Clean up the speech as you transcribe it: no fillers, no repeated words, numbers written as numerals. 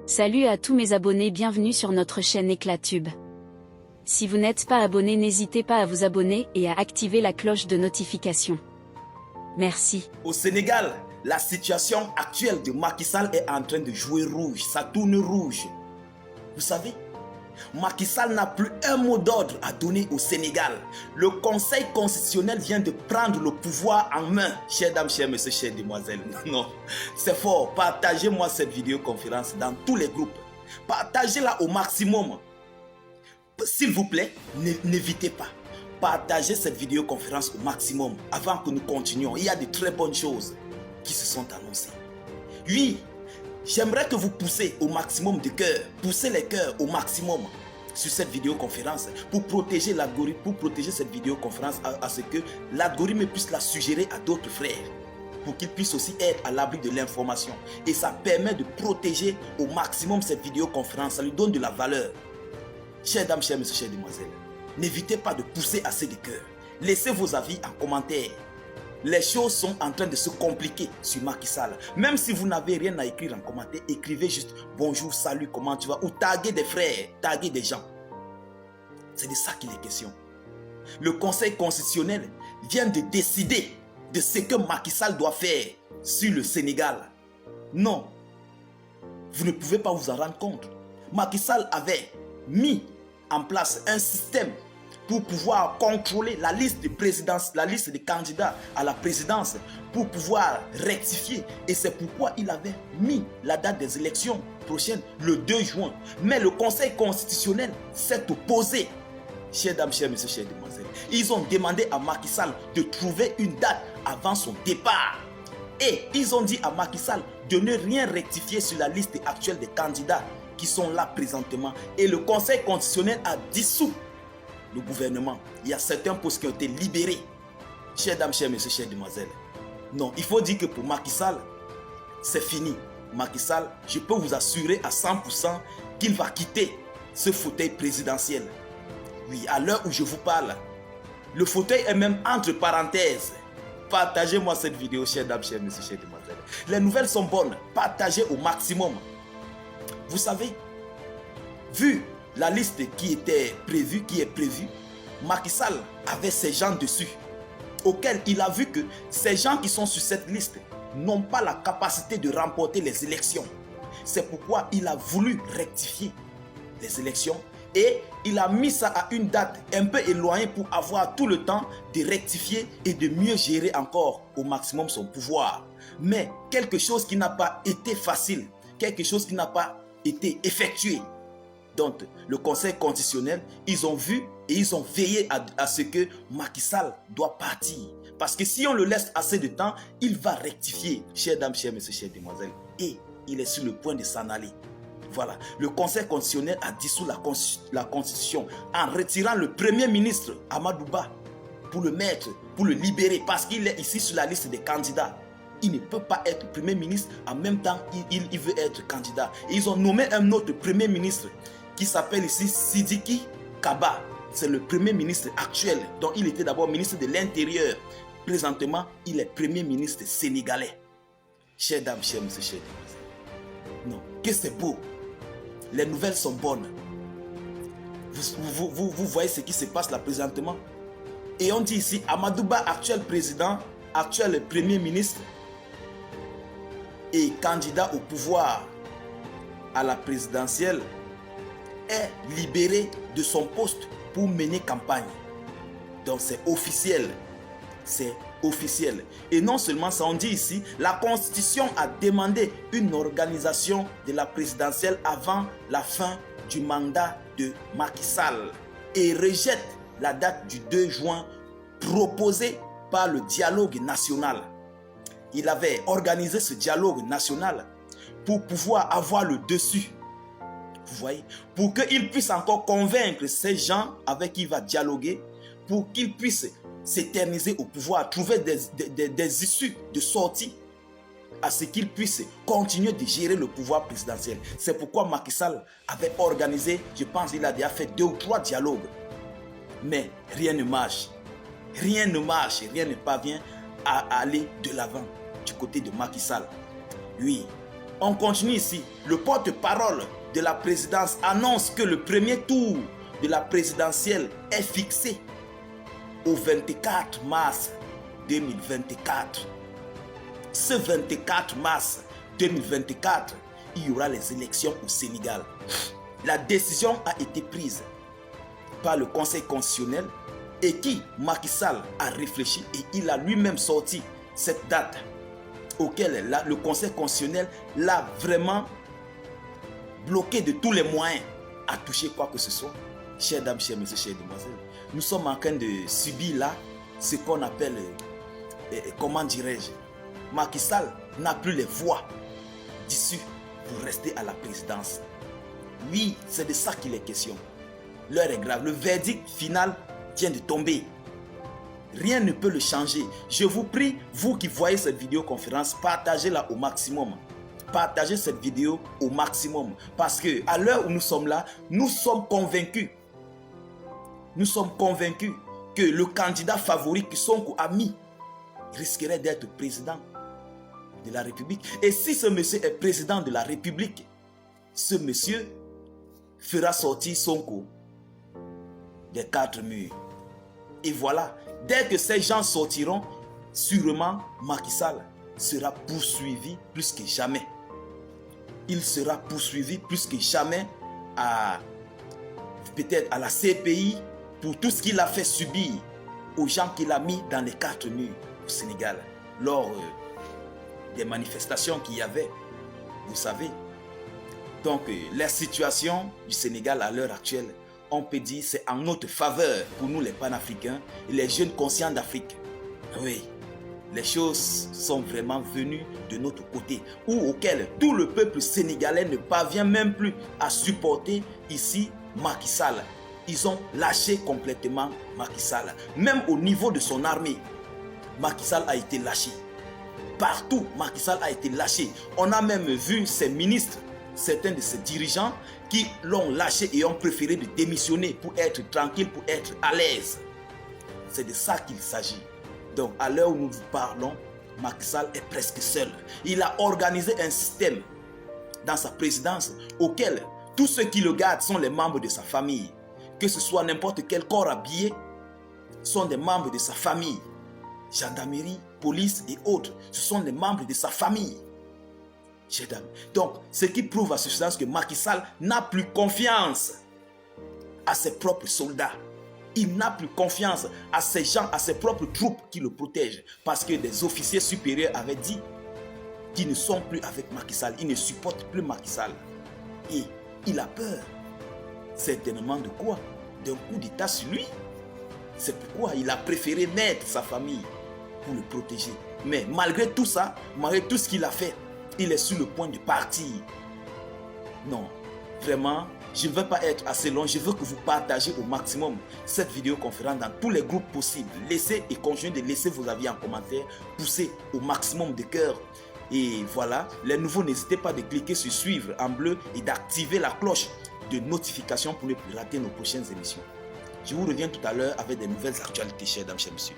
Salut à tous mes abonnés, bienvenue sur notre chaîne Éclatube. Si vous n'êtes pas abonné, n'hésitez pas à vous abonner et à activer la cloche de notification. Merci. Au Sénégal, la situation actuelle de Macky Sall est en train de jouer rouge, ça tourne rouge. Vous savez, Macky Sall n'a plus un mot d'ordre à donner au Sénégal. Le Conseil constitutionnel vient de prendre le pouvoir en main. Chers dames, chers messieurs, chères demoiselles, non, c'est fort. Partagez-moi cette vidéoconférence dans tous les groupes. Partagez-la au maximum. S'il vous plaît, n'évitez pas. Partagez cette vidéoconférence au maximum avant que nous continuions. Il y a de très bonnes choses qui se sont annoncées. Oui, j'aimerais que vous poussez au maximum de cœur, poussez les cœurs au maximum sur cette vidéoconférence pour protéger l'algorithme, pour protéger cette vidéoconférence à ce que l'algorithme puisse la suggérer à d'autres frères, pour qu'ils puissent aussi être à l'abri de l'information. Et ça permet de protéger au maximum cette vidéoconférence, ça lui donne de la valeur. Chers dames, chers messieurs, chères demoiselles, n'évitez pas de pousser assez de cœur. Laissez vos avis en commentaire. Les choses sont en train de se compliquer sur Macky Sall. Même si vous n'avez rien à écrire en commentaire, écrivez juste bonjour, salut, comment tu vas, ou taguez des frères, taguez des gens. C'est de ça qu'il est question. Le Conseil constitutionnel vient de décider de ce que Macky Sall doit faire sur le Sénégal. Non, vous ne pouvez pas vous en rendre compte. Macky Sall avait mis en place un système pour pouvoir contrôler la liste de présidence, la liste des candidats à la présidence, pour pouvoir rectifier. Et c'est pourquoi il avait mis la date des élections prochaines, le 2 juin. Mais le Conseil constitutionnel s'est opposé. Chers dames, chers messieurs, chères demoiselles, ils ont demandé à Macky Sall de trouver une date avant son départ. Et ils ont dit à Macky Sall de ne rien rectifier sur la liste actuelle des candidats qui sont là présentement. Et le Conseil constitutionnel a dissous le gouvernement. Il y a certains postes qui ont été libérés. Chers dames, chers messieurs, chères demoiselles. Non, il faut dire que pour Macky Sall, c'est fini. Macky Sall, je peux vous assurer à 100% qu'il va quitter ce fauteuil présidentiel. Oui, à l'heure où je vous parle, le fauteuil est même entre parenthèses. Partagez-moi cette vidéo, chers dames, chers messieurs, chères demoiselles. Les nouvelles sont bonnes. Partagez au maximum. Vous savez, vu la liste qui est prévue, Macky Sall avait ces gens dessus, auxquels il a vu que ces gens qui sont sur cette liste n'ont pas la capacité de remporter les élections. C'est pourquoi il a voulu rectifier les élections et il a mis ça à une date un peu éloignée pour avoir tout le temps de rectifier et de mieux gérer encore au maximum son pouvoir. Mais quelque chose qui n'a pas été facile, quelque chose qui n'a pas été effectué. Donc, le Conseil constitutionnel, ils ont vu et ils ont veillé à ce que Macky Sall doit partir. Parce que si on le laisse assez de temps, il va rectifier, chères dames, chers messieurs, chères demoiselles. Et il est sur le point de s'en aller. Voilà, le Conseil constitutionnel a dissous la Constitution en retirant le Premier ministre Amadou Ba pour le mettre, pour le libérer, parce qu'il est ici sur la liste des candidats. Il ne peut pas être Premier ministre, en même temps il veut être candidat. Et ils ont nommé un autre Premier ministre qui s'appelle ici Sidiki Kaba. C'est le Premier ministre actuel, dont il était d'abord ministre de l'Intérieur. Présentement, il est Premier ministre sénégalais. Chères dames, chers messieurs, chers demoiselles. Non, que c'est beau. Les nouvelles sont bonnes. Vous voyez ce qui se passe là présentement. Et on dit ici, Amadou Ba, actuel président, actuel Premier ministre, et candidat au pouvoir à la présidentielle, est libéré de son poste pour mener campagne. Donc c'est officiel. C'est officiel. Et non seulement ça, on dit ici, la Constitution a demandé une organisation de la présidentielle avant la fin du mandat de Macky Sall et rejette la date du 2 juin proposée par le dialogue national. Il avait organisé ce dialogue national pour pouvoir avoir le dessus. Vous voyez, pour qu'il puisse encore convaincre ces gens avec qui il va dialoguer, pour qu'ils puissent s'éterniser au pouvoir, trouver des issues de sortie à ce qu'ils puissent continuer de gérer le pouvoir présidentiel. C'est pourquoi Macky Sall avait organisé, je pense qu'il a déjà fait 2 ou 3 dialogues. Mais rien ne marche. Rien ne marche, rien ne parvient à aller de l'avant du côté de Macky Sall. Oui, On continue ici. Le porte-parole de la présidence annonce que le premier tour de la présidentielle est fixé au 24 mars 2024. Ce 24 mars 2024, il y aura les élections au Sénégal. La décision a été prise par le Conseil constitutionnel et qui, Macky Sall, a réfléchi et il a lui-même sorti cette date auquel le Conseil constitutionnel l'a vraiment bloqué de tous les moyens à toucher quoi que ce soit. Chers dames, chers messieurs, chères demoiselles, nous sommes en train de subir là ce qu'on appelle, comment dirais-je, Macky Sall n'a plus les voix d'issue pour rester à la présidence. Oui, c'est de ça qu'il est question. L'heure est grave. Le verdict final vient de tomber. Rien ne peut le changer. Je vous prie, vous qui voyez cette vidéoconférence, partagez-la au maximum. Partagez cette vidéo au maximum. Parce que à l'heure où nous sommes là, nous sommes convaincus. Nous sommes convaincus que le candidat favori que Sonko a mis risquerait d'être président de la République. Et si ce monsieur est président de la République, ce monsieur fera sortir Sonko des 4 murs. Et voilà, dès que ces gens sortiront, sûrement Macky Sall sera poursuivi plus que jamais. Il sera poursuivi plus que jamais peut-être à la CPI pour tout ce qu'il a fait subir aux gens qu'il a mis dans les 4 murs au Sénégal lors des manifestations qu'il y avait, vous savez. Donc la situation du Sénégal à l'heure actuelle, on peut dire c'est en notre faveur pour nous les panafricains et les jeunes conscients d'Afrique. Oui, les choses sont vraiment venues de notre côté, ou auquel tout le peuple sénégalais ne parvient même plus à supporter ici Macky Sall. Ils ont lâché complètement Macky Sall. Même au niveau de son armée, Macky Sall a été lâché. Partout, Macky Sall a été lâché. On a même vu ses ministres, certains de ses dirigeants qui l'ont lâché et ont préféré de démissionner pour être tranquille, pour être à l'aise. C'est de ça qu'il s'agit. Donc à l'heure où nous vous parlons, Macky Sall est presque seul. Il a organisé un système dans sa présidence auquel tous ceux qui le gardent sont les membres de sa famille. Que ce soit n'importe quel corps habillé, sont des membres de sa famille. Gendarmerie, police et autres, ce sont les membres de sa famille. Donc, ce qui prouve à suffisance que Macky Sall n'a plus confiance à ses propres soldats. Il n'a plus confiance à ses gens, à ses propres troupes qui le protègent. Parce que des officiers supérieurs avaient dit qu'ils ne sont plus avec Macky Sall. Ils ne supportent plus Macky Sall. Et il a peur. Certainement de quoi? D'un coup d'État sur lui. C'est pourquoi il a préféré mettre sa famille pour le protéger. Mais malgré tout ça, malgré tout ce qu'il a fait, il est sur le point de partir. Non, vraiment, je ne veux pas être assez long. Je veux que vous partagez au maximum cette vidéoconférence dans tous les groupes possibles. Laissez et continuez de laisser vos avis en commentaire. Poussez au maximum de cœur. Et voilà, les nouveaux, n'hésitez pas de cliquer sur suivre en bleu et d'activer la cloche de notification pour ne plus rater nos prochaines émissions. Je vous reviens tout à l'heure avec des nouvelles actualités, chers dames, chers messieurs.